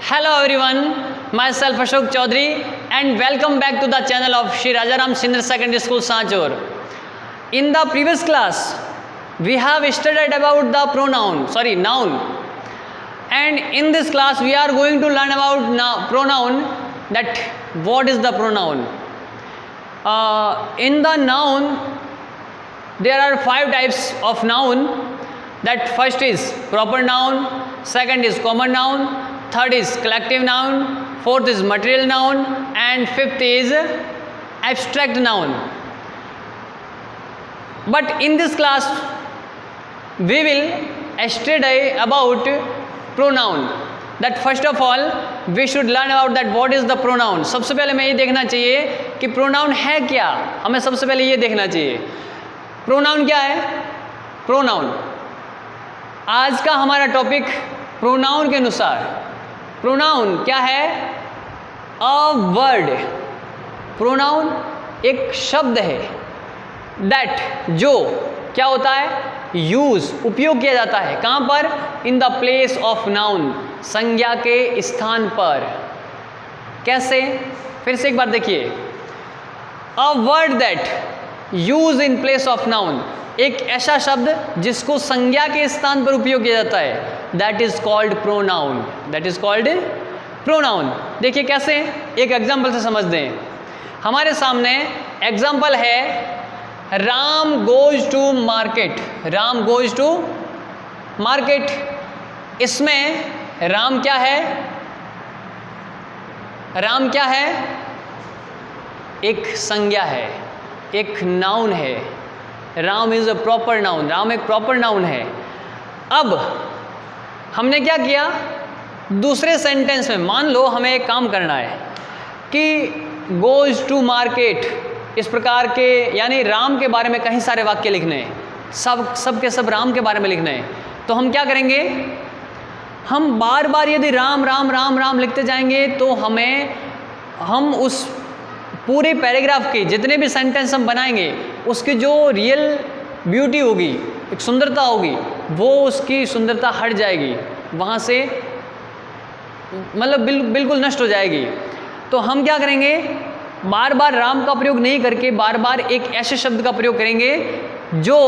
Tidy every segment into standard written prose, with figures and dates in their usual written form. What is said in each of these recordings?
Hello everyone, myself Ashok Chaudhary and welcome back to the channel of Shri Rajaram Senior Secondary School Sanchur. In the previous class, we have studied about the noun. And in this class, we are going to learn about pronoun, that what is the pronoun. In the noun, there are 5 types of noun. That first is proper noun, second is common noun, third is collective noun, fourth is material noun, and fifth is abstract noun. But in this class, we will study about pronoun. That first of all, we should learn about that what is the pronoun. सबसे पहले हमें ये देखना चाहिए कि pronoun है क्या. हमें सबसे पहले ये देखना चाहिए pronoun क्या है. pronoun आज का हमारा टॉपिक प्रोनाउन के अनुसार. प्रोनाउन क्या है? A word. प्रोनाउन एक शब्द है दैट जो क्या होता है? यूज उपयोग किया जाता है. कहाँ पर? In the place of noun, संज्ञा के स्थान पर. कैसे? फिर से एक बार देखिए. A word that use in place of noun, एक ऐसा शब्द जिसको संज्ञा के स्थान पर उपयोग किया जाता है, that is called pronoun. That is called pronoun. देखिए कैसे, एक एग्जाम्पल से समझ दें. हमारे सामने एग्जाम्पल है Ram goes to market. Ram goes to market. इसमें राम क्या है? राम क्या है? एक संज्ञा है, एक नाउन है. Ram is a proper noun. Ram एक प्रॉपर नाउन है. अब हमने क्या किया? दूसरे सेंटेंस में मान लो हमें एक काम करना है कि गोज टू मार्केट, इस प्रकार के, यानी राम के बारे में कई सारे वाक्य लिखने हैं, सब के सब राम के बारे में लिखने हैं. तो हम क्या करेंगे? हम बार बार यदि राम राम राम राम लिखते जाएंगे तो हम उस पूरे पैराग्राफ के जितने भी सेंटेंस हम बनाएंगे उसकी जो रियल ब्यूटी होगी, एक सुंदरता होगी, वो उसकी सुंदरता हट जाएगी, वहाँ से मतलब बिल्कुल नष्ट हो जाएगी. तो हम क्या करेंगे? बार बार राम का प्रयोग नहीं करके बार बार एक ऐसे शब्द का प्रयोग करेंगे जो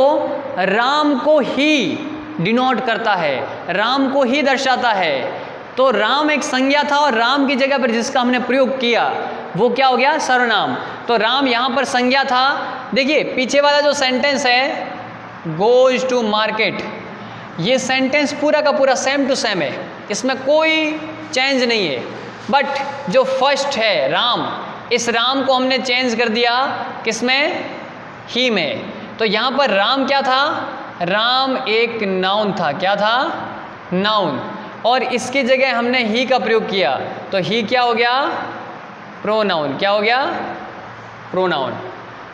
राम को ही डिनोट करता है, राम को ही दर्शाता है. तो राम एक संज्ञा था और राम की जगह पर जिसका हमने प्रयोग किया वो क्या हो गया? सर्वनाम. तो राम यहाँ पर संज्ञा था. देखिए पीछे वाला जो सेंटेंस है गोज टू मार्केट, ये सेंटेंस पूरा का पूरा सेम टू सेम है, इसमें कोई चेंज नहीं है. बट जो फर्स्ट है राम, इस राम को हमने चेंज कर दिया किसमें? ही में. तो यहाँ पर राम क्या था? राम एक नाउन था. क्या था? नाउन. और इसकी जगह हमने ही का प्रयोग किया तो ही क्या हो गया? प्रोनाउन. क्या हो गया? प्रोनाउन.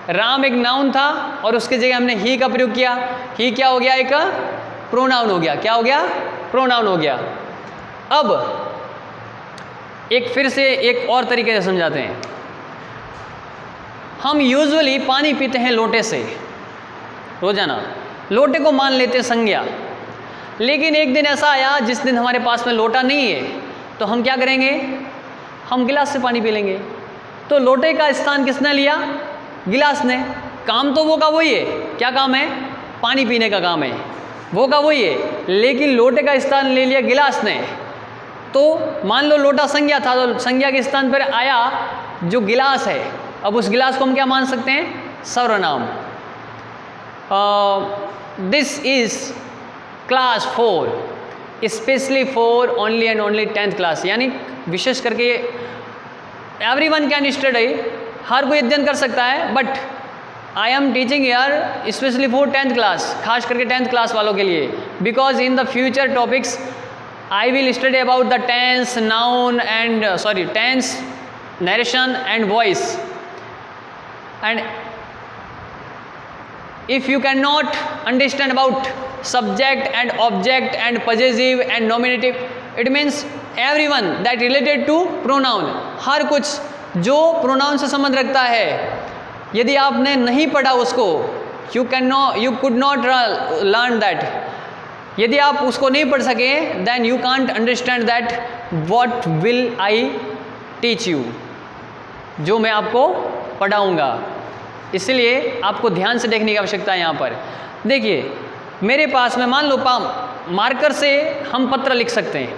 राम एक नाउन था और उसकी जगह हमने ही का प्रयोग किया, ही क्या हो गया? एक प्रोनाउन हो गया. क्या हो गया? प्रोनाउन हो गया. अब फिर से एक और तरीके से समझाते हैं. हम यूजुअली पानी पीते हैं लोटे से रोजाना, लोटे को मान लेते हैं संज्ञा. लेकिन एक दिन ऐसा आया जिस दिन हमारे पास में लोटा नहीं है, तो हम क्या करेंगे? हम गिलास से पानी पी लेंगे. तो लोटे का स्थान किसने लिया? गिलास ने. काम तो वो का वही है. क्या काम है? पानी पीने का काम है, वो का वही है, लेकिन लोटे का स्थान ले लिया गिलास ने. तो मान लो लोटा संज्ञा था, तो संज्ञा के स्थान पर आया जो गिलास है. अब उस गिलास को हम क्या मान सकते हैं? सर्वनाम. This is class 4 specially for only and only 10th class. यानी विशेष करके एवरीवन कैन स्टडी, हर कोई अध्ययन कर सकता है. But I am teaching here specially for 10th class, खास करके 10th क्लास वालों के लिए. Because in the future topics I will study about the tense, noun and tense, narration and voice. And if you cannot understand about subject and object and possessive and nominative, it means everyone that related to pronoun, हर कुछ जो pronoun से संबंध रखता है, यदि आपने नहीं पढ़ा उसको, you could not learn that. यदि आप उसको नहीं पढ़ सके then you can't understand that what will I teach you, जो मैं आपको पढ़ाऊँगा। इसलिए आपको ध्यान से देखने की आवश्यकता है यहाँ पर। देखिए मेरे पास में मान लो मार्कर से हम पत्र लिख सकते हैं,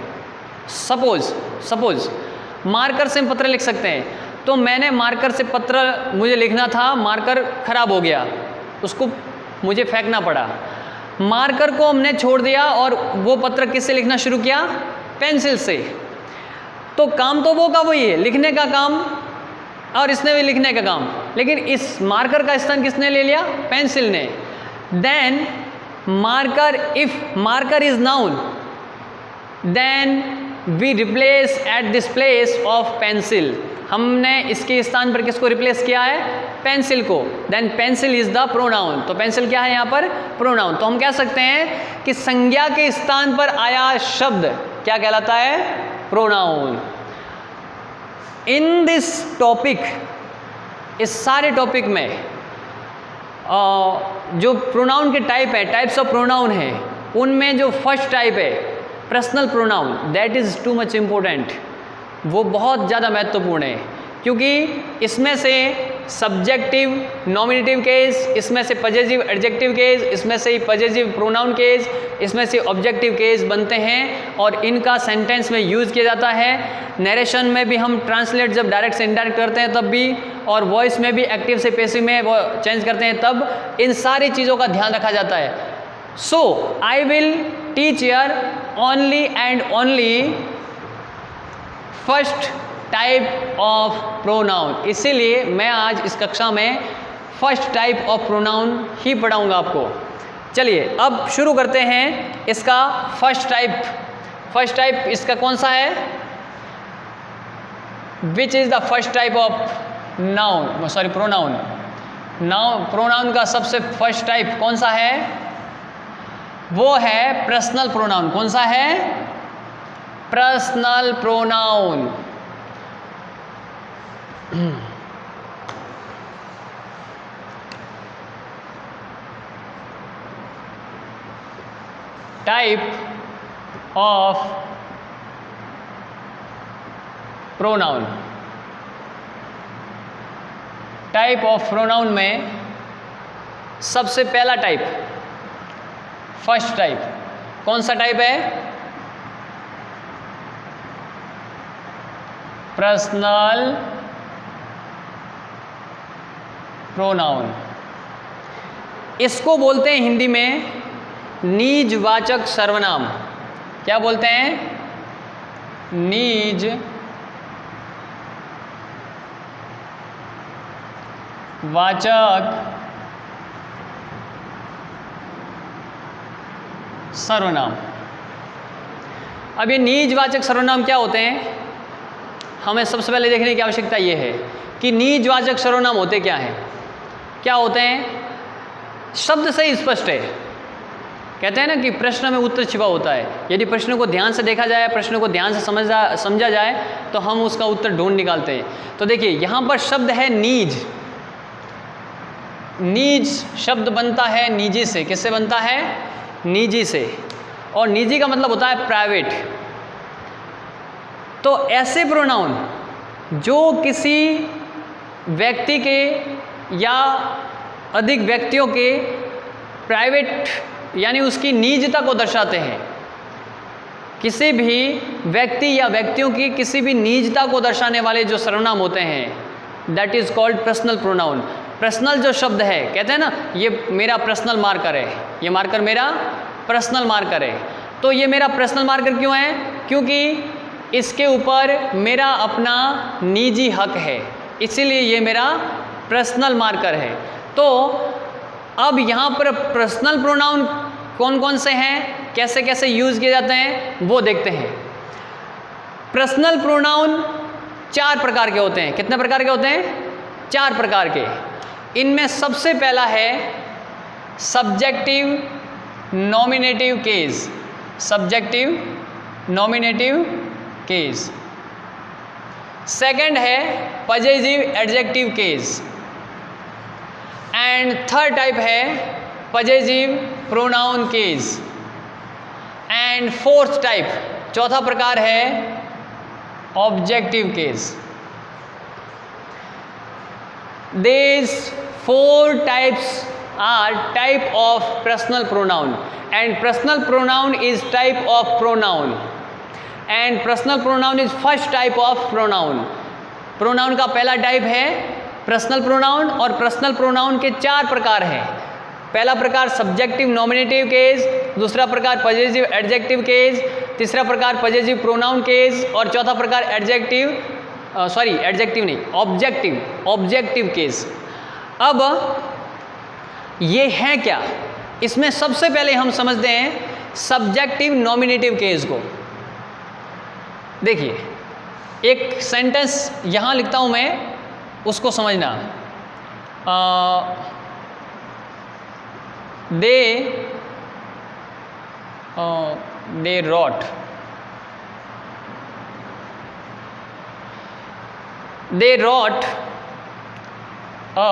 सपोज मार्कर से हम पत्र लिख सकते हैं। तो मैंने मार्कर से पत्र मुझे लिखना था, मार्कर खराब हो गया, उसको मुझे फेंकना पड़ा। मार्कर को हमने छोड़ दिया और वो पत्र किससे लिखना शुरू किया? पेंसिल से। तो काम तो वो का वही है, लिखने का काम, और इसने भी लिखने का काम, लेकिन इस मार्कर का स्थान किसने ले लिया? पेंसिल ने। Then marker, if marker is noun then we replace at this place of pencil. हमने इसके स्थान पर किसको रिप्लेस किया है? पेंसिल को। Then pencil is the pronoun. तो पेंसिल क्या है यहाँ पर? प्रोनाउन। तो हम कह सकते हैं कि संज्ञा के स्थान पर आया शब्द क्या कहलाता है? प्रोनाउन। इन दिस टॉपिक, इस सारे टॉपिक में जो प्रोनाउन के टाइप है, टाइप्स ऑफ प्रोनाउन है, उनमें जो फर्स्ट टाइप है personal pronoun, that is too much important. वो बहुत ज़्यादा महत्वपूर्ण है, क्योंकि इसमें से सब्जेक्टिव नॉमिनेटिव केस, इसमें से पजेसिव एडजेक्टिव केस, इसमें से पजेसिव प्रोनाउन केस, इसमें से ऑब्जेक्टिव केस बनते हैं और इनका सेंटेंस में यूज़ किया जाता है। नरेशन में भी हम ट्रांसलेट जब डायरेक्ट से इनडायरेक्ट करते हैं तब भी, और वॉइस में भी एक्टिव से पैसिव में वो चेंज करते हैं तब, इन सारी चीज़ों का ध्यान रखा जाता है। So I will teach here only and only first type of pronoun. इसीलिए मैं आज इस कक्षा में फर्स्ट टाइप ऑफ प्रोनाउन ही पढ़ाऊंगा आपको। चलिए अब शुरू करते हैं इसका फर्स्ट टाइप। फर्स्ट टाइप इसका कौन सा है? Which is the first type of noun, sorry pronoun. Pronoun का सबसे फर्स्ट टाइप कौन सा है? वो है पर्सनल प्रोनाउन। कौन सा है? Personal pronoun. Type of pronoun. Type of pronoun में सबसे पहला टाइप, फर्स्ट टाइप, कौन सा टाइप है? Personal pronoun. इसको बोलते हैं हिंदी में निजवाचक सर्वनाम। क्या बोलते हैं? निज वाचक सर्वनाम। अब ये निजवाचक सर्वनाम क्या होते हैं? हमें सबसे पहले देखने की आवश्यकता ये है कि निजवाचक सर्वनाम होते क्या हैं? क्या होते हैं? शब्द से ही स्पष्ट है। कहते हैं ना कि प्रश्न में उत्तर छिपा होता है। यदि प्रश्न को ध्यान से देखा जाए, प्रश्न को ध्यान से समझा जाए तो हम उसका उत्तर ढूंढ निकालते हैं। तो देखिए यहाँ पर शब्द है नीज। नीज शब्द बनता है निजी से। किससे बनता है? निजी से। और निजी का मतलब होता है प्राइवेट। तो ऐसे प्रोनाउन जो किसी व्यक्ति के या अधिक व्यक्तियों के प्राइवेट यानी उसकी निजता को दर्शाते हैं, किसी भी व्यक्ति या व्यक्तियों की किसी भी निजता को दर्शाने वाले जो सर्वनाम होते हैं, that is called personal pronoun. Personal जो शब्द है, कहते हैं ना ये मेरा पर्सनल मार्कर है, ये मार्कर मेरा पर्सनल मार्कर है। तो ये मेरा पर्सनल मार्कर क्यों है? क्योंकि इसके ऊपर मेरा अपना निजी हक है, इसीलिए ये मेरा पर्सनल मार्कर है। तो अब यहाँ पर पर्सनल प्रोनाउन कौन कौन से हैं, कैसे कैसे यूज़ किए जाते हैं, वो देखते हैं। पर्सनल प्रोनाउन 4 प्रकार के होते हैं। कितने प्रकार के होते हैं? 4 प्रकार के। इनमें सबसे पहला है subjective nominative case. Subjective nominative case. Second है possessive adjective case. And third type है possessive pronoun case. And fourth type, चौथा प्रकार है objective case. These four types are type of personal pronoun and personal pronoun is type of pronoun and personal pronoun is first type of pronoun। pronoun का पहला type है personal pronoun और personal pronoun के चार प्रकार हैं। पहला प्रकार सब्जेक्टिव नॉमिनेटिव केस, दूसरा प्रकार पॉजिटिव एडजेक्टिव केस, तीसरा प्रकार पॉजिटिव प्रोनाउन केस और चौथा प्रकार ऑब्जेक्टिव केस। अब ये है क्या, इसमें सबसे पहले हम समझते हैं सब्जेक्टिव नॉमिनेटिव केस को। देखिए एक सेंटेंस यहाँ लिखता हूँ मैं, उसको समझना। दे rot, they wrote a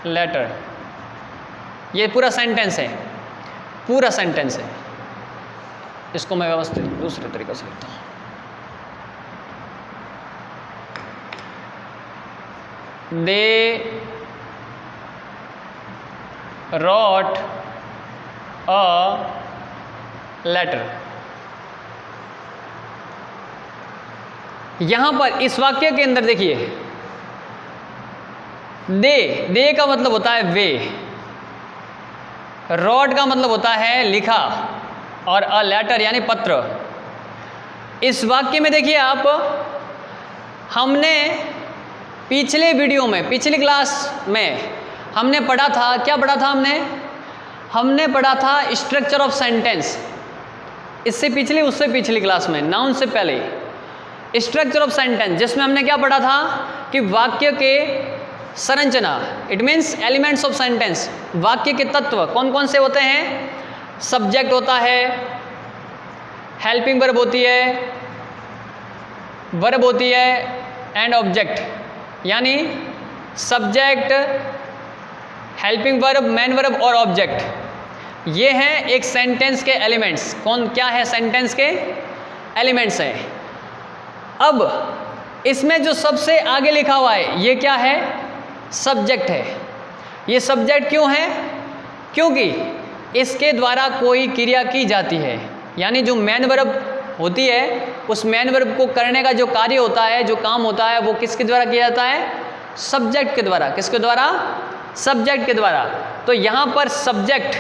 letter। ये पूरा सेंटेंस है, पूरा सेंटेंस है। इसको मैं व्यवस्थित दूसरे तरीके से लिखता हूँ। They wrote a letter। यहां पर इस वाक्य के अंदर देखिए, दे का मतलब होता है वे, रॉट का मतलब होता है लिखा और अ लेटर यानी पत्र। इस वाक्य में देखिए आप, हमने पिछले वीडियो में, पिछली क्लास में हमने पढ़ा था, क्या पढ़ा था हमने पढ़ा था स्ट्रक्चर ऑफ सेंटेंस। इससे पिछली, उससे पिछली क्लास में, नाउन से पहले स्ट्रक्चर ऑफ सेंटेंस, जिसमें हमने क्या पढ़ा था कि वाक्य के संरचना, it means elements of sentence, वाक्य के तत्व कौन कौन से होते हैं। सब्जेक्ट होता है, हेल्पिंग वर्ब होती है, वर्ब होती है एंड ऑब्जेक्ट, यानी subject, helping verb, main verb और ऑब्जेक्ट। ये हैं एक सेंटेंस के एलिमेंट्स। कौन क्या है, सेंटेंस के एलिमेंट्स हैं। अब इसमें जो सबसे आगे लिखा हुआ है ये क्या है, सब्जेक्ट है। ये सब्जेक्ट क्यों है, क्योंकि इसके द्वारा कोई क्रिया की जाती है, यानी जो मेन वर्ब होती है उस मेन वर्ब को करने का जो कार्य होता है, जो काम होता है, वो किसके द्वारा किया जाता है, सब्जेक्ट के द्वारा। किसके द्वारा, सब्जेक्ट के द्वारा। तो यहाँ पर सब्जेक्ट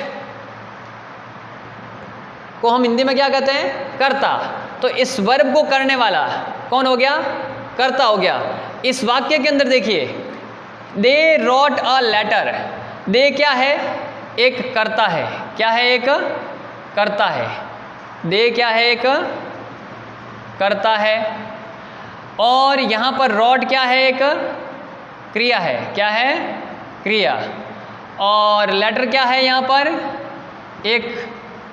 को हम हिंदी में क्या कहते हैं, कर्ता। तो इस वर्ब को करने वाला कौन हो गया, कर्ता हो गया। इस वाक्य के अंदर देखिए, दे रॉट अ लेटर, दे क्या है, एक कर्ता है। क्या है, एक कर्ता है। दे क्या है, एक कर्ता है। और यहाँ पर रॉट क्या है, एक क्रिया है। क्या है, क्रिया। और लेटर क्या है, यहाँ पर एक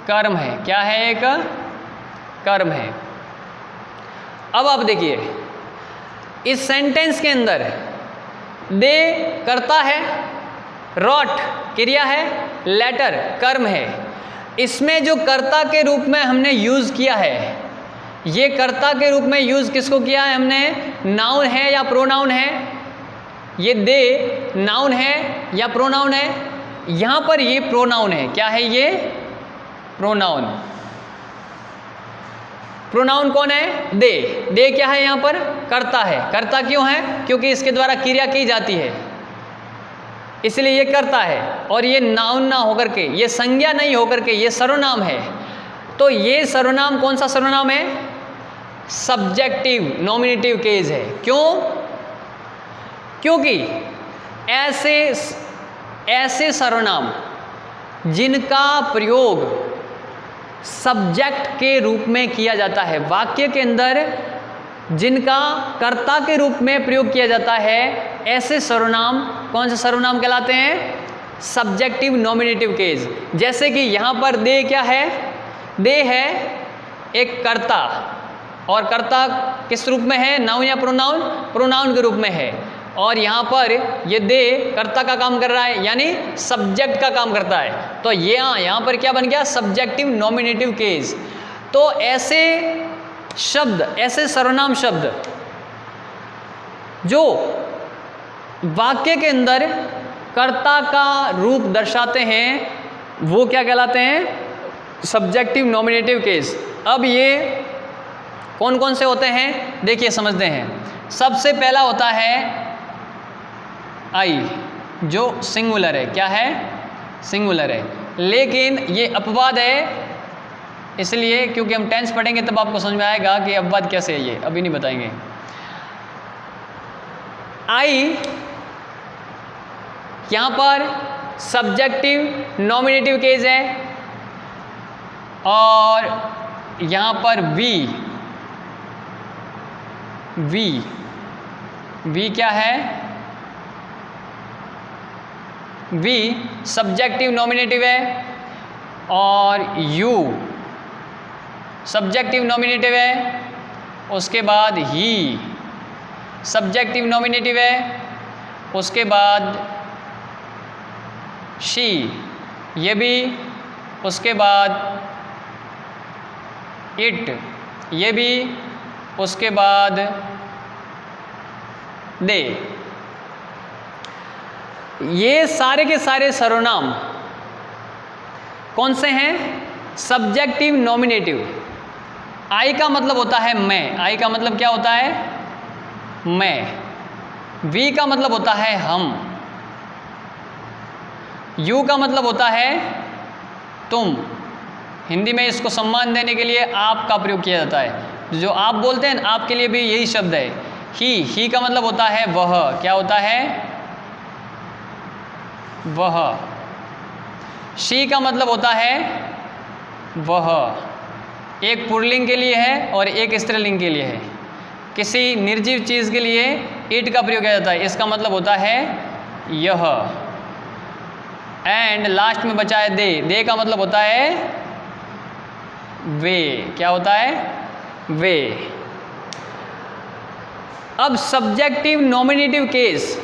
कर्म है। क्या है, एक कर्म है। अब आप देखिए इस सेंटेंस के अंदर दे कर्ता है, रॉट क्रिया है, लेटर कर्म है। इसमें जो कर्ता के रूप में हमने यूज़ किया है, ये कर्ता के रूप में यूज़ किसको किया है हमने, नाउन है या प्रोनाउन है। ये दे नाउन है या प्रोनाउन है, यहाँ पर ये प्रोनाउन है। क्या है, ये प्रोनाउन। प्रोनाउन कौन है, दे। दे क्या है, यहाँ पर कर्ता है। कर्ता क्यों है, क्योंकि इसके द्वारा क्रिया की जाती है, इसलिए ये कर्ता है। और ये नाउन ना होकर के, ये संज्ञा नहीं होकर के, ये सर्वनाम है। तो ये सर्वनाम कौन सा सर्वनाम है, सब्जेक्टिव नॉमिनेटिव केस है। क्यों, क्योंकि ऐसे सर्वनाम जिनका प्रयोग सब्जेक्ट के रूप में किया जाता है, वाक्य के अंदर जिनका कर्ता के रूप में प्रयोग किया जाता है, ऐसे सर्वनाम कौन से सर्वनाम कहलाते हैं, सब्जेक्टिव नॉमिनेटिव केस। जैसे कि यहाँ पर दे क्या है, दे है एक कर्ता, और कर्ता किस रूप में है, नाउन या प्रोनाउन, प्रोनाउन के रूप में है। और यहाँ पर ये दे कर्ता का काम कर रहा है, यानी सब्जेक्ट का काम करता है। तो ये यहाँ पर क्या बन गया, सब्जेक्टिव नॉमिनेटिव केस। तो ऐसे शब्द, ऐसे सर्वनाम शब्द जो वाक्य के अंदर कर्ता का रूप दर्शाते हैं वो क्या कहलाते हैं, सब्जेक्टिव नॉमिनेटिव केस। अब ये कौन कौन से होते हैं देखिए, समझते हैं। सबसे पहला होता है आई, जो सिंगुलर है। क्या है, सिंगुलर है, लेकिन ये अपवाद है, इसलिए क्योंकि हम टेंस पढ़ेंगे तब आपको समझ में आएगा कि अपवाद कैसे है, ये अभी नहीं बताएंगे। आई यहाँ पर सब्जेक्टिव नॉमिनेटिव केस है, और यहाँ पर वी क्या है, वी सब्जेक्टिव नॉमिनेटिव है, और यू सब्जेक्टिव नॉमिनेटिव है। उसके बाद ही सब्जेक्टिव नॉमिनेटिव है, उसके बाद शी ये भी, उसके बाद इट ये भी, उसके बाद दे। ये सारे के सारे सर्वनाम कौन से हैं, सब्जेक्टिव नॉमिनेटिव। आई का मतलब होता है मैं, आई का मतलब क्या होता है, मैं। वी का मतलब होता है हम। यू का मतलब होता है तुम। हिंदी में इसको सम्मान देने के लिए आप का प्रयोग किया जाता है। जो आप बोलते हैं आपके लिए भी यही शब्द है। ही का मतलब होता है वह। क्या होता है, वह। शी का मतलब होता है वह। एक पुल्लिंग के लिए है और एक स्त्रीलिंग के लिए है। किसी निर्जीव चीज़ के लिए इट का प्रयोग किया जाता है, इसका मतलब होता है यह। एंड लास्ट में बचा है दे का मतलब होता है वे। क्या होता है, वे। अब सब्जेक्टिव नॉमिनेटिव केस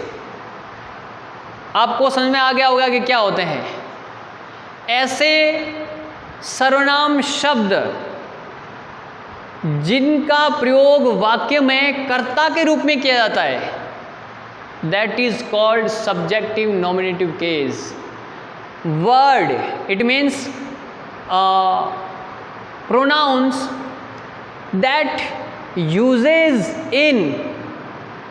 आपको समझ में आ गया होगा कि क्या होते हैं। ऐसे सर्वनाम शब्द जिनका प्रयोग वाक्य में कर्ता के रूप में किया जाता है, that is called subjective nominative case. Word, it means pronouns that uses in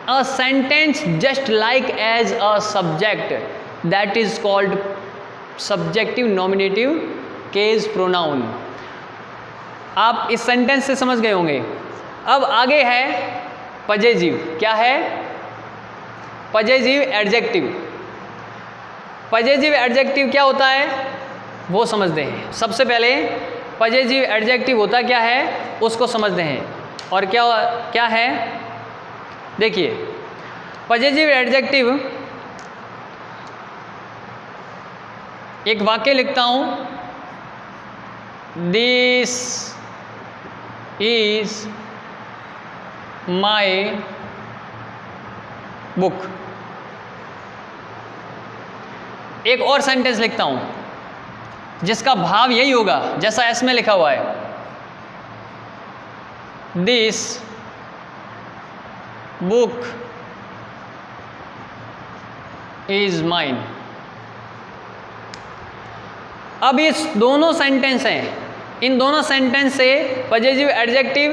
a sentence just like as a subject, that is called subjective nominative case pronoun। आप इस सेंटेंस से समझ गए होंगे। अब आगे है पजेजिव। क्या है, पजेजिव एडजेक्टिव। पजेजिव एडजेक्टिव क्या होता है वो समझते हैं। सबसे पहले पजेजिव एडजेक्टिव होता क्या है उसको समझते हैं। और क्या है देखिए, पजेजिव एडजेक्टिव, एक वाक्य लिखता हूं, दिस इज माई बुक। एक और सेंटेंस लिखता हूं जिसका भाव यही होगा जैसा एस में लिखा हुआ है, दिस बुक इज माइन। अब ये दोनों सेंटेंस हैं, इन दोनों सेंटेंस से possessive adjective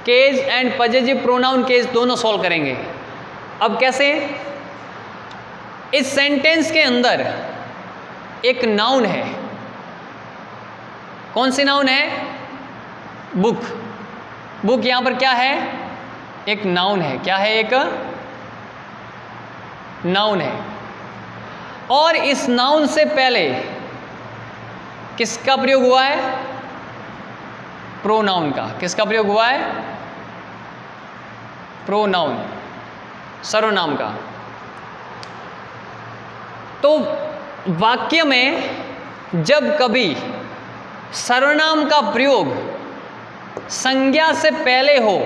case and possessive pronoun case दोनों सॉल्व करेंगे। अब कैसे, इस सेंटेंस के अंदर एक नाउन है। कौन सी नाउन है, बुक। बुक यहां पर क्या है, एक नाउन है। क्या है, एक नाउन है। और इस नाउन से पहले किसका प्रयोग हुआ है, प्रोनाउन का। किसका प्रयोग हुआ है, प्रोनाउन, सर्वनाम का। तो वाक्य में जब कभी सर्वनाम का प्रयोग संज्ञा से पहले हो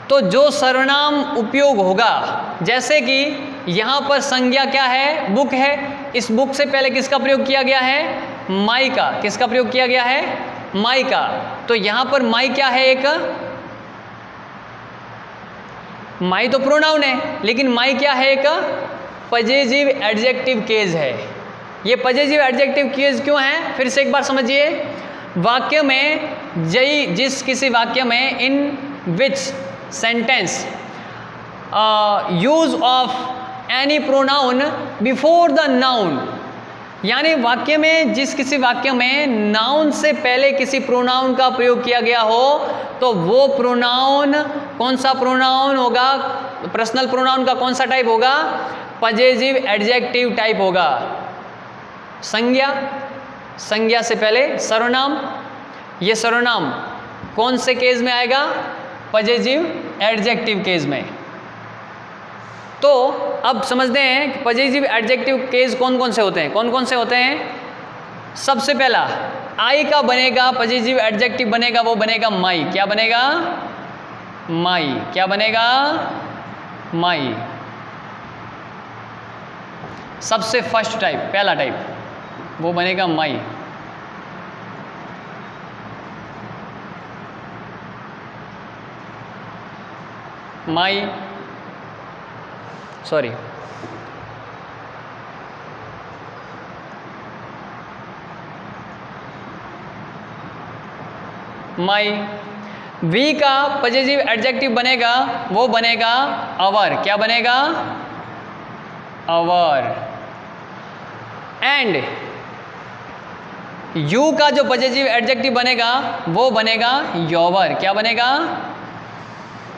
तो जो सर्वनाम उपयोग होगा, जैसे कि यहाँ पर संज्ञा क्या है, बुक है, इस बुक से पहले किसका प्रयोग किया गया है, माई का। किसका प्रयोग किया गया है, माई का। तो यहाँ पर माई क्या है, एक माई तो प्रोनाउन है, लेकिन माई क्या है, एक पजेसिव एडजेक्टिव केस है। ये पजेसिव एडजेक्टिव केस क्यों है, फिर से एक बार समझिए। वाक्य में जिस किसी वाक्य में in which sentence use of any pronoun before the noun, यानी वाक्य में जिस किसी वाक्य में नाउन से पहले किसी प्रोनाउन का प्रयोग किया गया हो, तो वो प्रोनाउन कौन सा प्रोनाउन होगा, पर्सनल प्रोनाउन का कौन सा टाइप होगा, पजेसिव एडजेक्टिव टाइप होगा। संज्ञा, संज्ञा से पहले सर्वनाम, ये सर्वनाम कौन से केस में आएगा, पजेसिव एडजेक्टिव केस में। तो अब समझते हैं कि पजेसिव एडजेक्टिव केस कौन कौन से होते हैं, कौन कौन से होते हैं। सबसे पहला आई का बनेगा, पजेसिव एडजेक्टिव बनेगा, वो बनेगा माई। क्या बनेगा, माई। क्या बनेगा, माई। सबसे फर्स्ट टाइप, पहला टाइप, वो बनेगा माई। माई, सॉरी, माई। वी का पजेसिव एडजेक्टिव बनेगा, वो बनेगा अवर। क्या बनेगा, अवर। एंड यू का जो पजेसिव एडजेक्टिव बनेगा, वो बनेगा योवर। क्या बनेगा,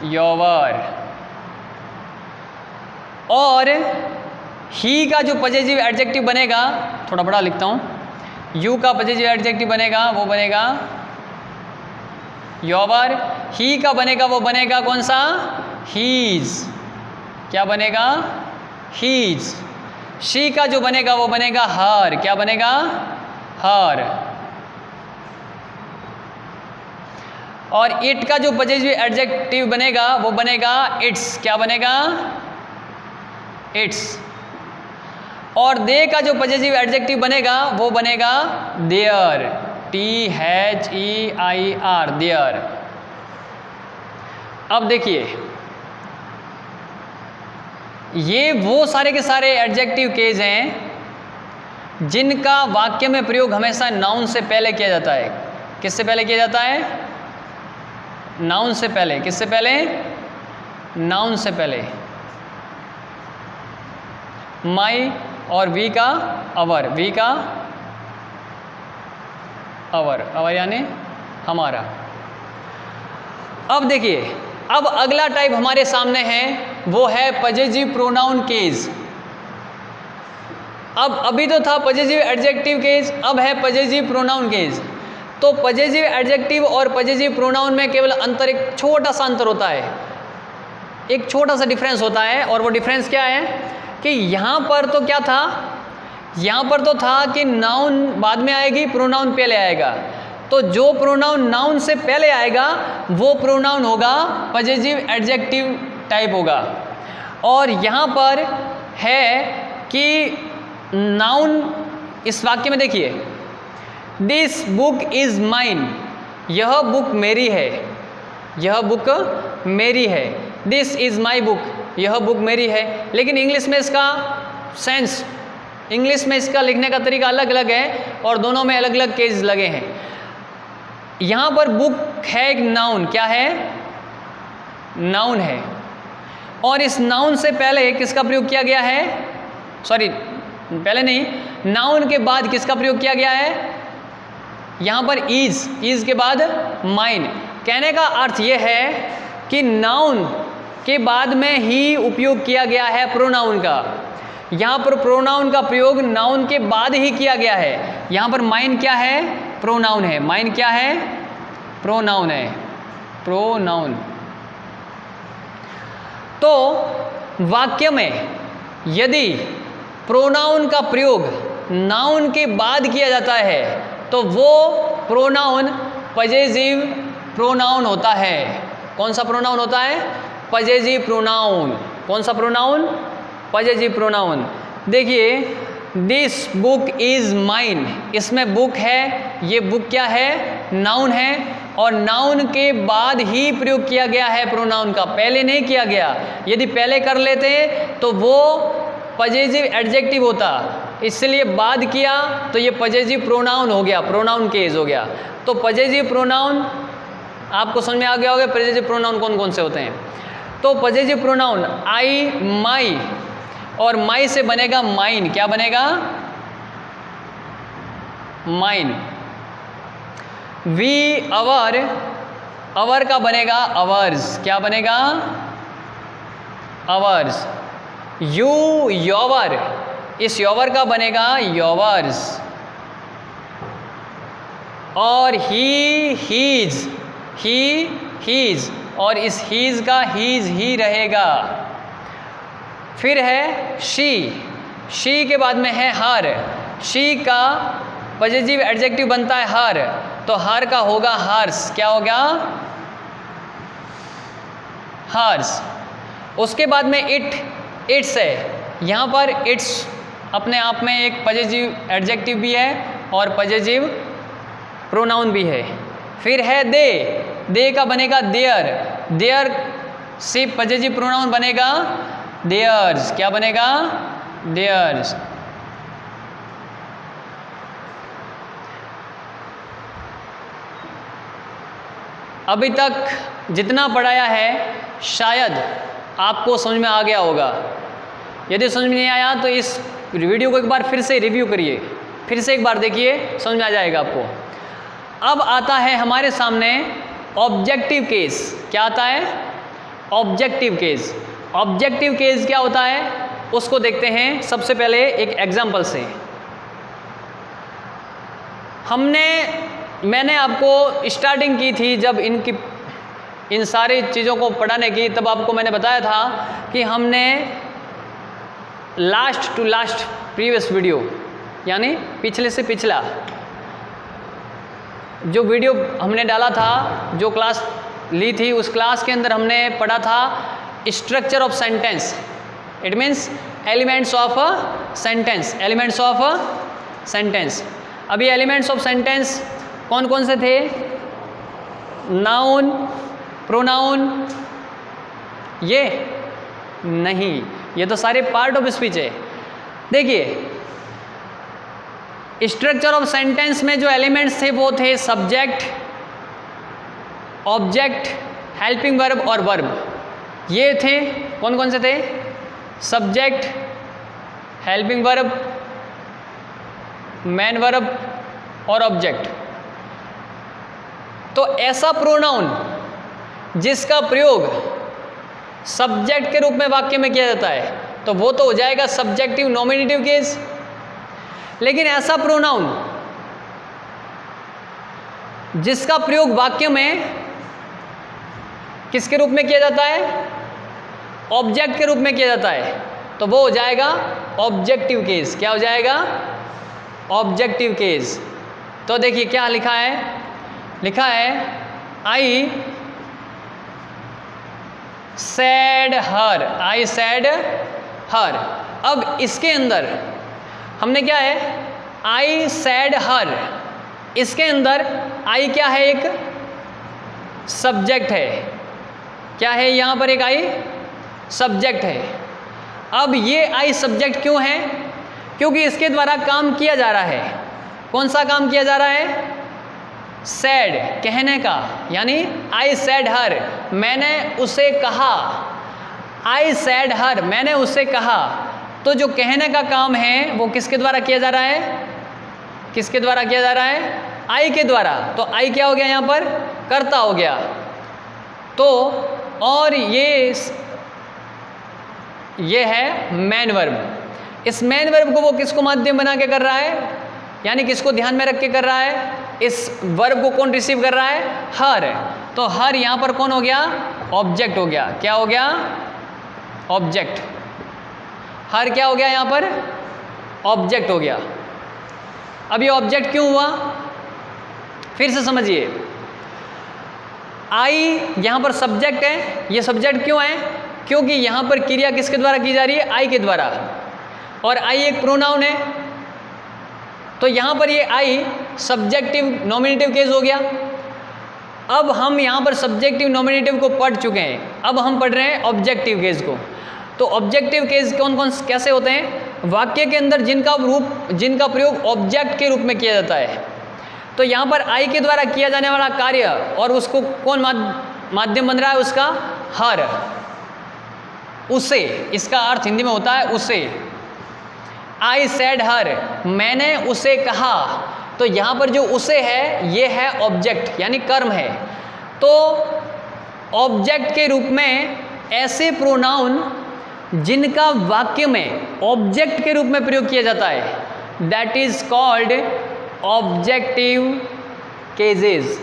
योवर। और ही का जो पजेसिव एडजेक्टिव बनेगा, थोड़ा बड़ा लिखता हूं, यू का पजेसिव एडजेक्टिव बनेगा, वो बनेगा योवर। ही का बनेगा, वो बनेगा कौन सा, हीज। क्या बनेगा, हीज। शी का जो बनेगा, वो बनेगा हर। क्या बनेगा, हर। और इट का जो पजेसिव एडजेक्टिव बनेगा, वो बनेगा इट्स। क्या बनेगा, इट्स। और दे का जो पजेसिव एडजेक्टिव बनेगा, वो बनेगा देयर। THEIR, there. अब देखिए, ये वो सारे के सारे एडजेक्टिव केस हैं जिनका वाक्य में प्रयोग हमेशा नाउन से पहले किया जाता है। किससे पहले किया जाता है, नाउन से पहले। किससे पहले, नाउन से पहले। माई और वी का अवर, वी का अवर, अवर यानी हमारा। अब देखिए, अब अगला टाइप हमारे सामने है, वो है पजेसिव प्रोनाउन केस। अब अभी तो था पजेसिव एडजेक्टिव केस, अब है पजेसिव प्रोनाउन केस। तो पजेसिव एडजेक्टिव और पजेसिव प्रोनाउन में केवल अंतर, एक छोटा सा अंतर होता है, एक छोटा सा डिफरेंस होता है। और वो डिफरेंस क्या है कि यहाँ पर तो क्या था, यहाँ पर तो था कि नाउन बाद में आएगी, प्रोनाउन पहले आएगा। तो जो प्रोनाउन नाउन से पहले आएगा, वो प्रोनाउन होगा पजेसिव एडजेक्टिव टाइप होगा। और यहाँ पर है कि नाउन, इस वाक्य में देखिए, दिस बुक इज़ माइन, यह बुक मेरी है, यह बुक मेरी है। दिस इज़ माई बुक, यह बुक मेरी है। लेकिन इंग्लिश में इसका सेंस, इंग्लिश में इसका लिखने का तरीका अलग अलग है और दोनों में अलग अलग केस लगे हैं। यहाँ पर बुक है एक नाउन, क्या है, नाउन है। और इस नाउन से पहले किसका प्रयोग किया गया है, सॉरी पहले नहीं, नाउन के बाद किसका प्रयोग किया गया है, यहाँ पर इज, इज के बाद माइन। कहने का अर्थ यह है कि नाउन के बाद में ही उपयोग किया गया है प्रोनाउन का। यहाँ पर प्रोनाउन का प्रयोग नाउन के बाद ही किया गया है। यहाँ पर माइन क्या है, प्रोनाउन है। माइन क्या है, प्रोनाउन है, प्रोनाउन। तो वाक्य में यदि प्रोनाउन का प्रयोग नाउन के बाद किया जाता है, तो वो प्रोनाउन पजेसिव प्रोनाउन होता है। कौन सा प्रोनाउन होता है? Possessive pronoun. कौन सा प्रोनाउन? Possessive pronoun. देखिए, दिस बुक इज माइन, इसमें बुक है, ये बुक क्या है? नाउन है, और नाउन के बाद ही प्रयोग किया गया है प्रोनाउन का, पहले नहीं किया गया। यदि पहले कर लेते तो वो पजेसिव एडजेक्टिव होता, इसलिए बाद किया तो ये पजेसिव प्रोनाउन हो गया, प्रोनाउन केस हो गया। तो पजेसिव प्रोनाउन आपको समझ में आ गया होगा पजेसिव प्रोनाउन कौन कौन से होते हैं। तो पजेसिव प्रोनाउन आई, माई, और माई से बनेगा माइन। क्या बनेगा? माइन। वी, अवर, अवर का बनेगा अवर्स। क्या बनेगा? अवर्स। यू, योवर, इस योवर का बनेगा योवर्स। और ही, हीज, ही, हीज, और इस हीज का हीज ही रहेगा। फिर है शी, शी के बाद में है हर, शी का पजेसिव एडजेक्टिव बनता है हर, तो हर का होगा हर्स। क्या हो गया? हर्स। उसके बाद में इट, इट्स है, यहाँ पर इट्स अपने आप में एक पजेसिव एडजेक्टिव भी है और पजेसिव प्रोनाउन भी है। फिर है दे, दे का बनेगा देयर, देयर से पजेसिव प्रोनाउन बनेगा देयर्स। क्या बनेगा? देयर्स। अभी तक जितना पढ़ाया है शायद आपको समझ में आ गया होगा। यदि समझ में नहीं आया तो इस वीडियो को एक बार फिर से रिव्यू करिए, फिर से एक बार देखिए, समझ में आ जाएगा आपको। अब आता है हमारे सामने ऑब्जेक्टिव केस। क्या आता है? Objective case. ऑब्जेक्टिव केस क्या होता है उसको देखते हैं सबसे पहले एक एग्जाम्पल से। मैंने आपको स्टार्टिंग की थी जब इन सारी चीज़ों को पढ़ाने की, तब आपको मैंने बताया था कि हमने last to last previous video, यानी पिछले से पिछला जो वीडियो हमने डाला था, जो क्लास ली थी, उस क्लास के अंदर हमने पढ़ा था structure of sentence. It means elements of sentence, elements of sentence. अभी एलिमेंट्स ऑफ सेंटेंस कौन कौन से थे? नाउन, प्रोनाउन, ये नहीं, ये तो सारे पार्ट ऑफ स्पीच है। देखिए, स्ट्रक्चर ऑफ सेंटेंस में जो एलिमेंट्स थे वो थे सब्जेक्ट, ऑब्जेक्ट, हेल्पिंग वर्ब और वर्ब। ये थे, कौन कौन से थे? Subject, helping verb, main verb और ऑब्जेक्ट। तो ऐसा प्रोनाउन जिसका प्रयोग सब्जेक्ट के रूप में वाक्य में किया जाता है तो वो तो हो जाएगा सब्जेक्टिव नॉमिनेटिव केस। लेकिन ऐसा प्रोनाउन जिसका प्रयोग वाक्य में किसके रूप में किया जाता है? ऑब्जेक्ट के रूप में किया जाता है, तो वो हो जाएगा ऑब्जेक्टिव केस। क्या हो जाएगा? Objective case. तो देखिए क्या लिखा है, लिखा है आई सैड हर, आई सैड हर। अब इसके अंदर हमने क्या है? आई सैड हर, इसके अंदर आई क्या है? एक सब्जेक्ट है। क्या है यहाँ पर? एक आई सब्जेक्ट है। अब ये आई सब्जेक्ट क्यों है? क्योंकि इसके द्वारा काम किया जा रहा है। कौन सा काम किया जा रहा है? सैड, कहने का, यानी आई सैड हर, मैंने उसे कहा। आई सैड हर, मैंने उसे कहा। तो जो कहने का काम है वो किसके द्वारा किया जा रहा है? किसके द्वारा किया जा रहा है? आई के द्वारा। तो आई क्या हो गया यहाँ पर? कर्ता हो गया। तो और ये है मेन वर्ब। इस मेन वर्ब को वो किसको माध्यम बना के कर रहा है, यानी किसको ध्यान में रख के कर रहा है? इस वर्ब को कौन रिसीव कर रहा है? हर। तो हर यहाँ पर कौन हो गया? ऑब्जेक्ट हो गया। क्या हो गया? ऑब्जेक्ट। हर क्या हो गया यहाँ पर? ऑब्जेक्ट हो गया। अब ये ऑब्जेक्ट क्यों हुआ? फिर से समझिए। आई यहाँ पर सब्जेक्ट है, ये सब्जेक्ट क्यों है? क्योंकि यहाँ पर क्रिया किसके द्वारा की जा रही है? आई के द्वारा, और आई एक प्रोनाउन है, तो यहाँ पर ये आई सब्जेक्टिव नॉमिनेटिव केस हो गया। अब हम यहाँ पर सब्जेक्टिव नॉमिनेटिव को पढ़ चुके हैं, अब हम पढ़ रहे हैं ऑब्जेक्टिव केस को। तो ऑब्जेक्टिव केस कौन कौन कैसे होते हैं? वाक्य के अंदर जिनका प्रयोग ऑब्जेक्ट के रूप में किया जाता है। तो यहाँ पर आई के द्वारा किया जाने वाला कार्य, और उसको कौन माध्यम बन रहा है? उसका हर, उसे, इसका अर्थ हिंदी में होता है उसे। आई सेड हर, मैंने उसे कहा। तो यहाँ पर जो उसे है ये है ऑब्जेक्ट यानी कर्म है। तो ऑब्जेक्ट के रूप में ऐसे प्रोनाउन जिनका वाक्य में ऑब्जेक्ट के रूप में प्रयोग किया जाता है, that is called objective cases,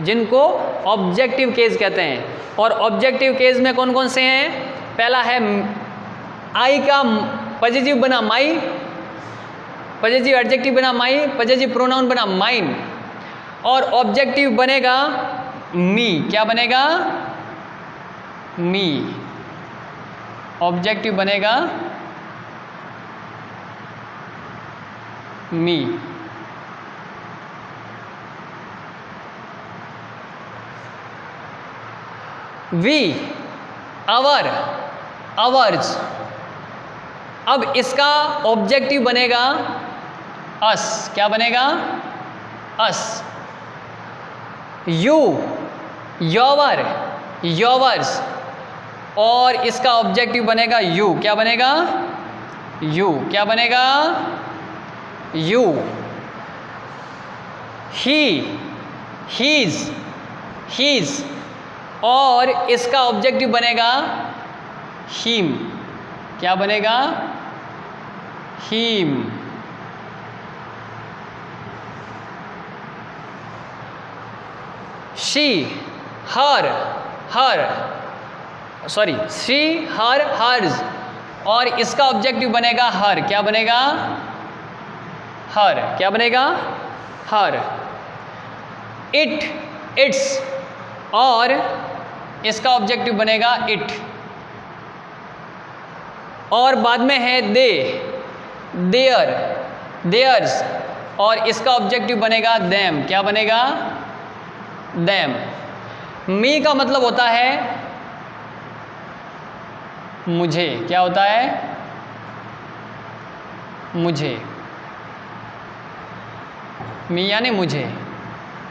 जिनको ऑब्जेक्टिव केस कहते हैं। और ऑब्जेक्टिव केस में कौन कौन से हैं? पहला है आई का पॉजिटिव बना माई, पॉजिटिव एडजेक्टिव बना माई, पॉजिटिव प्रोनाउन बना माइन, और ऑब्जेक्टिव बनेगा मी। क्या बनेगा? मी। ऑब्जेक्टिव बनेगा मी। We, our, hours. अब इसका ऑब्जेक्टिव बनेगा अस। क्या बनेगा? अस। यू, योवर, योवर्स, और इसका ऑब्जेक्टिव बनेगा यू। क्या बनेगा? यू। क्या बनेगा? यू। ही, हीज, हीज, और इसका ऑब्जेक्टिव बनेगा हिम। क्या बनेगा? Him. She, her, her, sorry, she, her, hers, और इसका ऑब्जेक्टिव बनेगा हर। क्या बनेगा? हर। क्या बनेगा? हर। इट, इट्स, और इसका ऑब्जेक्टिव बनेगा इट। और बाद में है दे, देयर, देयर्स, और इसका ऑब्जेक्टिव बनेगा देम। क्या बनेगा? देम। मी का मतलब होता है मुझे। क्या होता है? मुझे। मी यानी मुझे।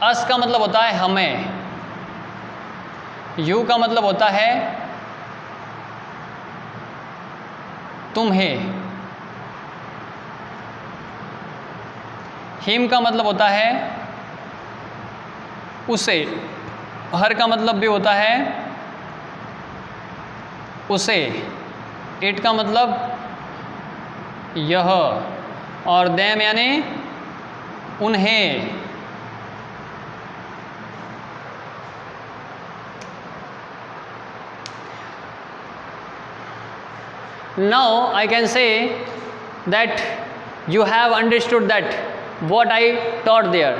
अस का मतलब होता है हमें। यू का मतलब होता है तुम्हें। हिम का मतलब होता है उसे। हर का मतलब भी होता है उसे। इट का मतलब यह, और देम यानी उन्हें। Now I can say that you have understood that what I taught there.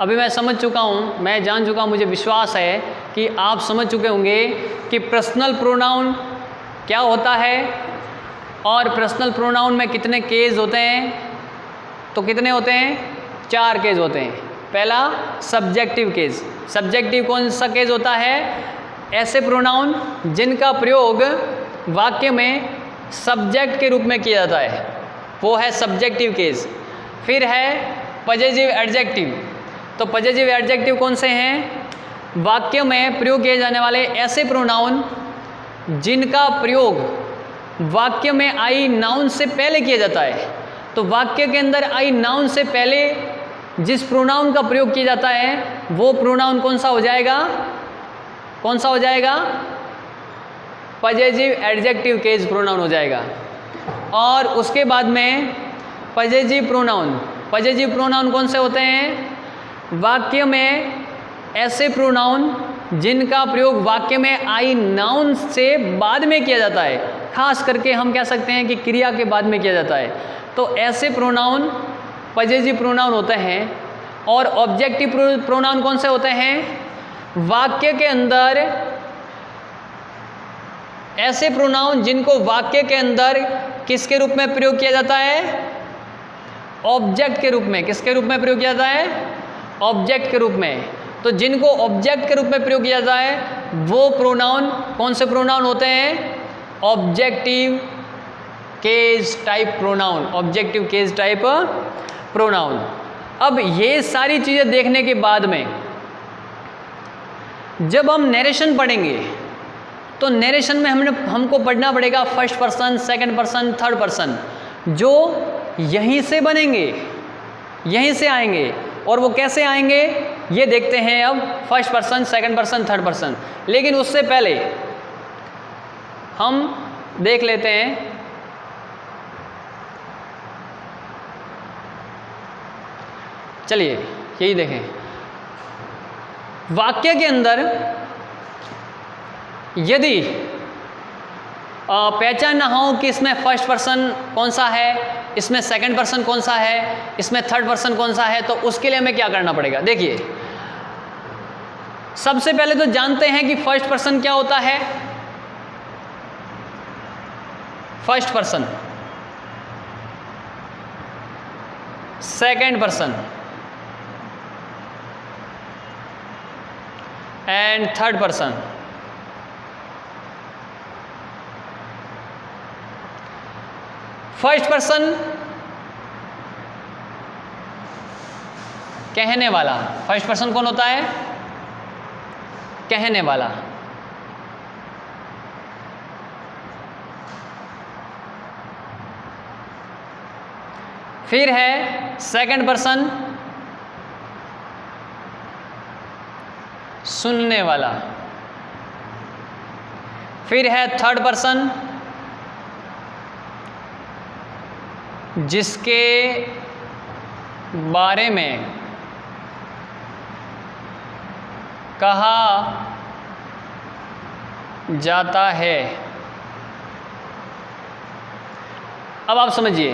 अभी मैं समझ चुका हूँ, मैं जान चुका हूँ, मुझे विश्वास है कि आप समझ चुके होंगे कि पर्सनल प्रोनाउन क्या होता है और पर्सनल प्रोनाउन में कितने केस होते हैं। तो कितने होते हैं? 4 केस होते हैं। पहला सब्जेक्टिव केस। सब्जेक्टिव कौन सा केस होता है? ऐसे प्रोनाउन जिनका प्रयोग वाक्य में सब्जेक्ट के रूप में किया जाता है, वो है सब्जेक्टिव केस। फिर है पॉजिटिव एडजेक्टिव। तो पॉजिटिव एडजेक्टिव कौन से हैं? वाक्य में प्रयोग किए जाने वाले ऐसे प्रोनाउन जिनका प्रयोग वाक्य में आई नाउन से पहले किया जाता है। तो वाक्य के अंदर आई नाउन से पहले जिस प्रोनाउन का प्रयोग किया जाता है वो प्रोनाउन कौन सा हो जाएगा? कौन सा हो जाएगा? पॉजिटिव एडजेक्टिव केस प्रोनाउन हो जाएगा। और उसके बाद में पॉजिटिव प्रोनाउन। पॉजिटिव प्रोनाउन कौन से होते हैं? वाक्य में ऐसे प्रोनाउन जिनका प्रयोग वाक्य में आई नाउन से बाद में किया जाता है। खास करके हम कह सकते हैं कि क्रिया के बाद में किया जाता है। तो ऐसे प्रोनाउन पॉजिटिव प्रोनाउन होते हैं। और ऑब्जेक्टिव प्रोनाउन कौन से होते हैं? वाक्य के अंदर ऐसे प्रोनाउन जिनको वाक्य के अंदर किसके रूप में प्रयोग किया जाता है? ऑब्जेक्ट के रूप में। किसके रूप में प्रयोग किया जाता है? ऑब्जेक्ट के रूप में। तो जिनको ऑब्जेक्ट के रूप में प्रयोग किया जाता है वो प्रोनाउन कौन से प्रोनाउन होते हैं? Objective case type pronoun. Objective case type pronoun. अब ये सारी चीज़ें देखने के बाद में जब हम नरेशन पढ़ेंगे तो नरेशन में हमको पढ़ना पड़ेगा first person, second person, third person, जो यहीं से बनेंगे, यहीं से आएंगे। और वो कैसे आएंगे ये देखते हैं अब, first person, second person, third person. लेकिन उससे पहले हम देख लेते हैं चलिए यही देखें। वाक्य के अंदर यदि पहचान ना हो कि इसमें फर्स्ट पर्सन कौन सा है, इसमें सेकंड पर्सन कौन सा है, इसमें थर्ड पर्सन कौन सा है, तो उसके लिए हमें क्या करना पड़ेगा? देखिए, सबसे पहले तो जानते हैं कि फर्स्ट पर्सन क्या होता है। First person, second person and third person. First person कहने वाला। फर्स्ट पर्सन कौन होता है? कहने वाला। फिर है सेकंड पर्सन सुनने वाला। फिर है थर्ड पर्सन जिसके बारे में कहा जाता है। अब आप समझिए,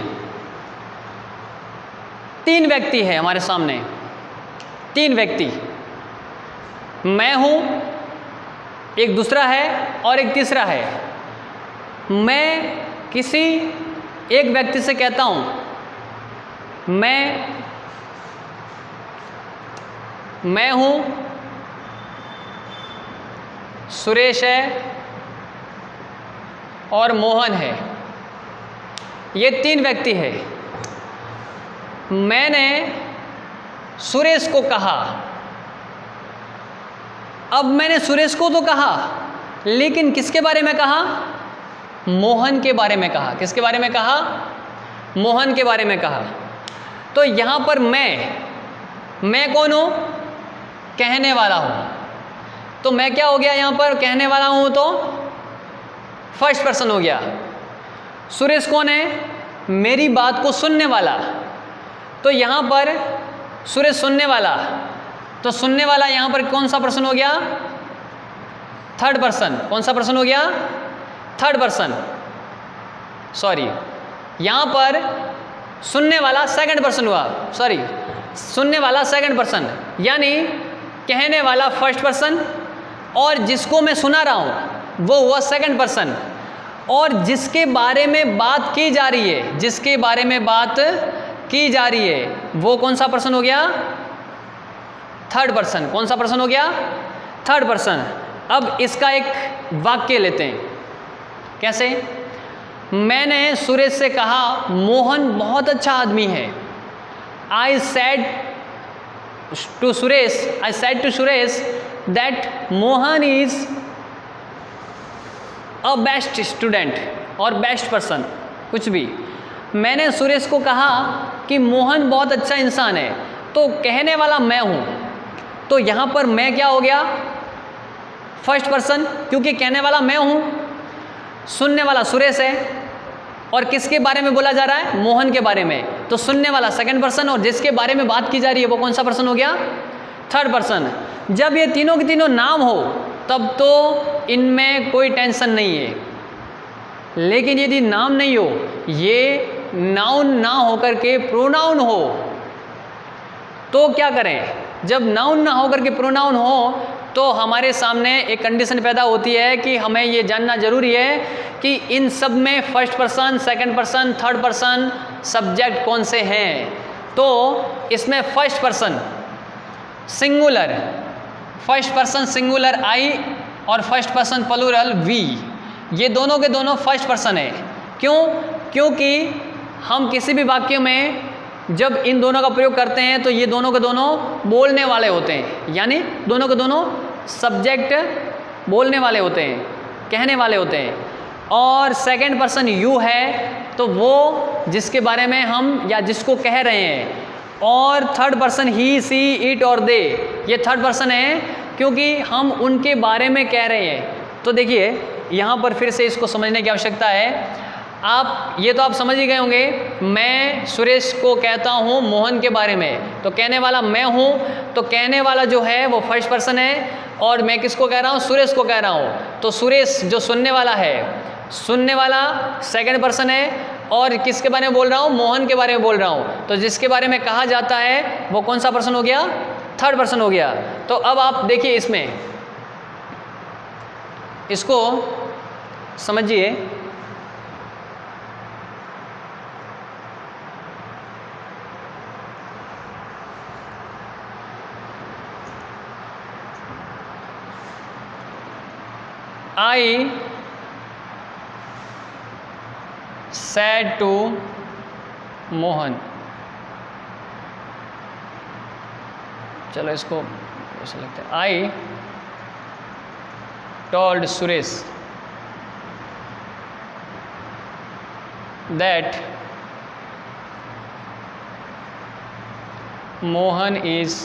तीन व्यक्ति है हमारे सामने, तीन व्यक्ति, मैं हूं, एक दूसरा है और एक तीसरा है। मैं किसी एक व्यक्ति से कहता हूं मैं हूं, सुरेश है और मोहन है। ये तीन व्यक्ति है। मैंने सुरेश को कहा। अब मैंने सुरेश को तो कहा, लेकिन किसके बारे में कहा? मोहन के बारे में कहा। किसके बारे में कहा? मोहन के बारे में कहा। तो यहां पर मैं कौन हूं? कहने वाला हूं। तो मैं क्या हो गया यहां पर? कहने वाला हूं तो फर्स्ट पर्सन हो गया। सुरेश कौन है? मेरी बात को सुनने वाला। तो यहां पर सुरेश सुनने वाला, तो सुनने वाला यहां पर कौन सा पर्सन हो गया? Third person. कौन सा पर्सन हो गया? Third person. सॉरी, यहां पर सुनने वाला सेकंड पर्सन हुआ। सॉरी, सुनने वाला सेकंड पर्सन, यानी कहने वाला फर्स्ट पर्सन और जिसको मैं सुना रहा हूं वो हुआ सेकंड पर्सन। और जिसके बारे में बात की जा रही है, जिसके बारे में बात की जा रही है वो कौन सा पर्सन हो गया? Third person. कौन सा पर्सन हो गया? Third person. अब इसका एक वाक्य लेते हैं। कैसे? मैंने सुरेश से कहा मोहन बहुत अच्छा आदमी है। I said to Suresh that Mohan is a best student और बेस्ट पर्सन, कुछ भी। मैंने सुरेश को कहा कि मोहन बहुत अच्छा इंसान है। तो कहने वाला मैं हूं, तो यहां पर मैं क्या हो गया? फर्स्ट पर्सन, क्योंकि कहने वाला मैं हूं, सुनने वाला सुरेश है और किसके बारे में बोला जा रहा है? मोहन के बारे में। तो सुनने वाला सेकंड पर्सन और जिसके बारे में बात की जा रही है वो कौन सा पर्सन हो गया? Third person. जब ये तीनों के तीनों नाम हो तब तो इनमें कोई टेंशन नहीं है। लेकिन यदि नाम नहीं हो, ये नाउन ना होकर के प्रोनाउन हो, तो क्या करें? जब नाउन ना होकर के प्रोनाउन हो तो हमारे सामने एक कंडीशन पैदा होती है कि हमें ये जानना जरूरी है कि इन सब में first person, second person, third person subject कौन से हैं। तो इसमें first person singular, first person singular I और फर्स्ट पर्सन प्लूरल वी, ये दोनों के दोनों फर्स्ट पर्सन है। क्यों? क्योंकि हम किसी भी वाक्य में जब इन दोनों का प्रयोग करते हैं तो ये दोनों के दोनों बोलने वाले होते हैं, यानी दोनों के दोनों सब्जेक्ट बोलने वाले होते हैं, कहने वाले होते हैं। और सेकंड पर्सन यू है तो वो जिसके बारे में हम या जिसको कह रहे हैं। और third person he, she, it और दे, ये थर्ड पर्सन है क्योंकि हम उनके बारे में कह रहे हैं। तो देखिए यहाँ पर फिर से इसको समझने की आवश्यकता है। आप ये तो आप समझ ही गए होंगे, मैं सुरेश को कहता हूँ मोहन के बारे में, तो कहने वाला मैं हूँ, तो कहने वाला जो है वो फर्स्ट पर्सन है और मैं किसको कह रहा हूँ? सुरेश को कह रहा हूँ। तो सुरेश जो सुनने वाला है, सुनने वाला सेकंड पर्सन है और किसके बारे में बोल रहा हूँ? मोहन के बारे में बोल रहा हूँ। तो जिसके बारे में कहा जाता है वो कौन सा पर्सन हो गया? थर्ड पर्सन हो गया। तो अब आप देखिए इसमें, इसको समझिए। I said to मोहन, चलो इसको ऐसा लगता है, I told Suresh that Mohan is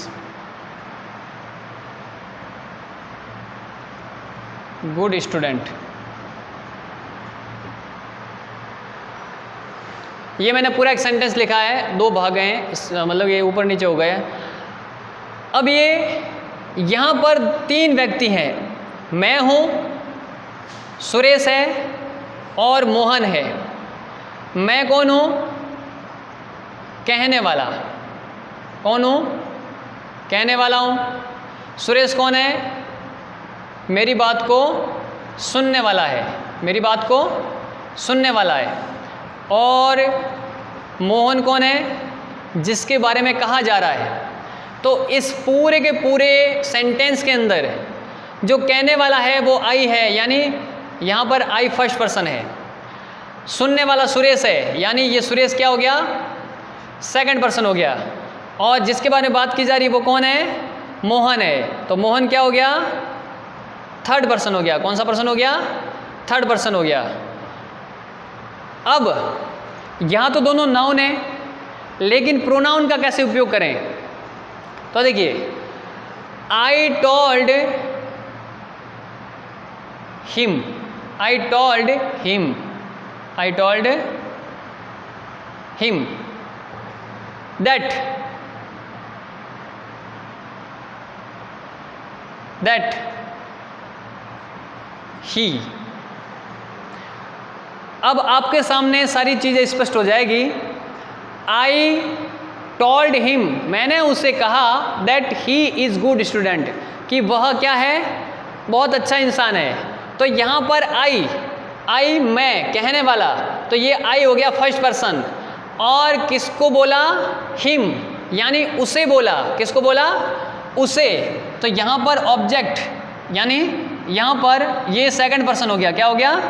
good student. ये मैंने पूरा एक सेंटेंस लिखा है, दो भाग हैं, मतलब ये ऊपर नीचे हो गए। अब ये यहाँ पर तीन व्यक्ति हैं, मैं हूँ, सुरेश है और मोहन है। मैं कौन हूँ? कहने वाला। कौन हूँ? कहने वाला हूँ। सुरेश कौन है? मेरी बात को सुनने वाला है, मेरी बात को सुनने वाला है। और मोहन कौन है? जिसके बारे में कहा जा रहा है। तो इस पूरे के पूरे सेंटेंस के अंदर जो कहने वाला है वो आई है, यानी यहाँ पर आई फर्स्ट पर्सन है। सुनने वाला सुरेश है, यानी ये सुरेश क्या हो गया? सेकंड पर्सन हो गया। और जिसके बारे में बात की जा रही है वो कौन है? मोहन है। तो मोहन क्या हो गया? थर्ड पर्सन हो गया। कौन सा पर्सन हो गया? थर्ड पर्सन हो गया। अब यहाँ तो दोनों नाउन है, लेकिन प्रोनाउन का कैसे उपयोग करें? तो देखिए, I told him, I told him, I told him that he. अब आपके सामने सारी चीज़ें स्पष्ट हो जाएगी। आई टोल्ड हिम, मैंने उसे कहा that he is good student, कि वह क्या है? बहुत अच्छा इंसान है। तो यहाँ पर आई मैं, कहने वाला, तो ये आई हो गया फर्स्ट पर्सन। और किसको बोला? हिम, यानी उसे बोला। किसको बोला? उसे। तो यहाँ पर ऑब्जेक्ट, यानी यहाँ पर ये सेकंड पर्सन हो गया। क्या हो गया?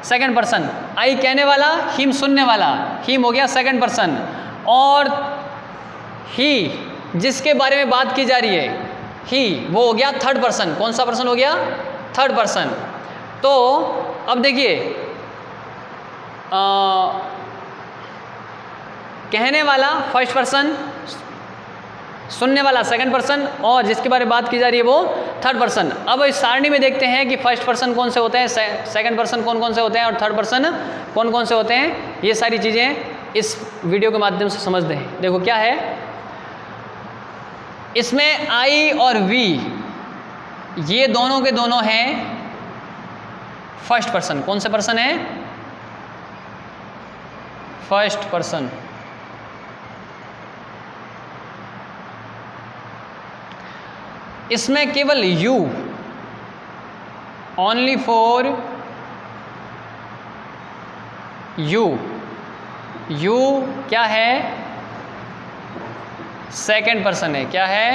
Second person. आई कहने वाला, हिम सुनने वाला, हिम हो गया सेकंड पर्सन। और ही जिसके बारे में बात की जा रही है, ही, वो हो गया थर्ड पर्सन। कौन सा पर्सन हो गया? Third person. तो अब देखिए, कहने वाला फर्स्ट पर्सन, सुनने वाला सेकंड पर्सन, और जिसके बारे में बात की जा रही है वो थर्ड पर्सन। अब इस सारणी में देखते हैं कि फर्स्ट पर्सन कौन से होते हैं, सेकंड पर्सन कौन कौन से होते हैं और थर्ड पर्सन कौन कौन से होते हैं। ये सारी चीज़ें इस वीडियो के माध्यम से समझते हैं। देखो क्या है इसमें, आई और वी ये दोनों के दोनों हैं फर्स्ट पर्सन। कौन से पर्सन है? First person. इसमें केवल you only for you. You क्या है? सेकंड पर्सन है। क्या है?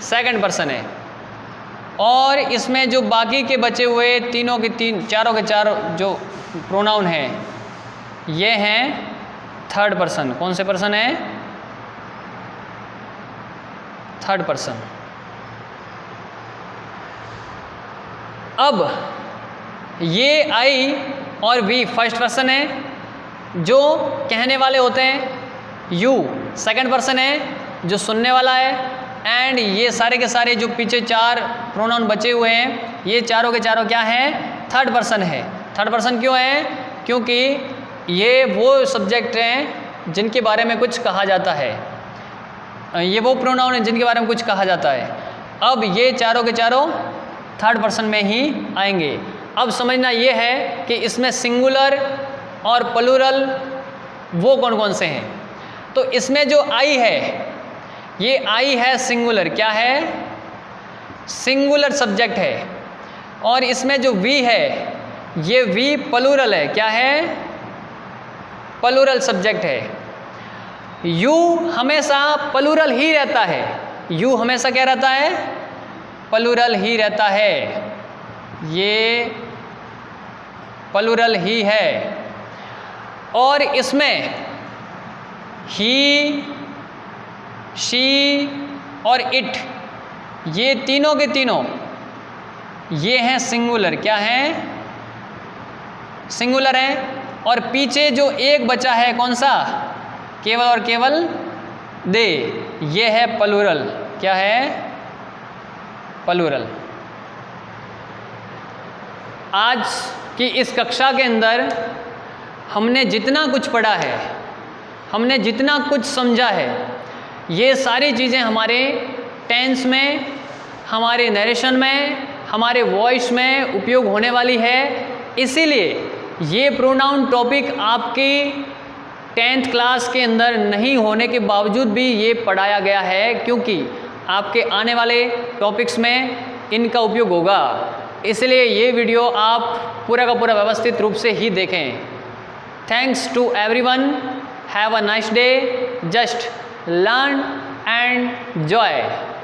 सेकंड पर्सन है। और इसमें जो बाकी के बचे हुए चारों के चारों जो प्रोनाउन हैं ये हैं थर्ड पर्सन। कौन से पर्सन है? Third person. अब ये आई और वी फर्स्ट पर्सन है जो कहने वाले होते हैं। यू सेकंड पर्सन है जो सुनने वाला है। एंड ये सारे के सारे जो पीछे चार प्रोनाउन बचे हुए हैं ये चारों के चारों क्या हैं? थर्ड पर्सन है। थर्ड पर्सन क्यों है? क्योंकि ये वो सब्जेक्ट हैं जिनके बारे में कुछ कहा जाता है। ये वो प्रोनाउन हैं जिनके बारे में कुछ कहा जाता है। अब ये चारों के चारों थर्ड पर्सन में ही आएंगे। अब समझना ये है कि इसमें सिंगुलर और प्लूरल वो कौन कौन से हैं। तो इसमें जो आई है ये आई है सिंगुलर। क्या है? सिंगुलर सब्जेक्ट है। और इसमें जो वी है ये वी प्लूरल है। क्या है? प्लूरल सब्जेक्ट है। यू हमेशा प्लूरल ही रहता है। यू हमेशा क्या रहता है? प्लूरल ही रहता है। ये प्लूरल ही है। और इसमें ही, शी और इट ये तीनों के तीनों ये हैं सिंगुलर। क्या हैं? सिंगुलर हैं। और पीछे जो एक बचा है कौन सा? केवल और केवल दे, ये है प्लूरल। क्या है? प्लूरल। आज की इस कक्षा के अंदर हमने जितना कुछ पढ़ा है, हमने जितना कुछ समझा है, ये सारी चीज़ें हमारे टेंस में, हमारे नरेशन में, हमारे वॉइस में उपयोग होने वाली है। इसीलिए ये प्रोनाउन टॉपिक आपकी 10th क्लास के अंदर नहीं होने के बावजूद भी ये पढ़ाया गया है, क्योंकि आपके आने वाले टॉपिक्स में इनका उपयोग होगा। इसलिए ये वीडियो आप पूरा का पूरा व्यवस्थित रूप से ही देखें। Thanks to everyone. Have a nice day. Just learn and enjoy.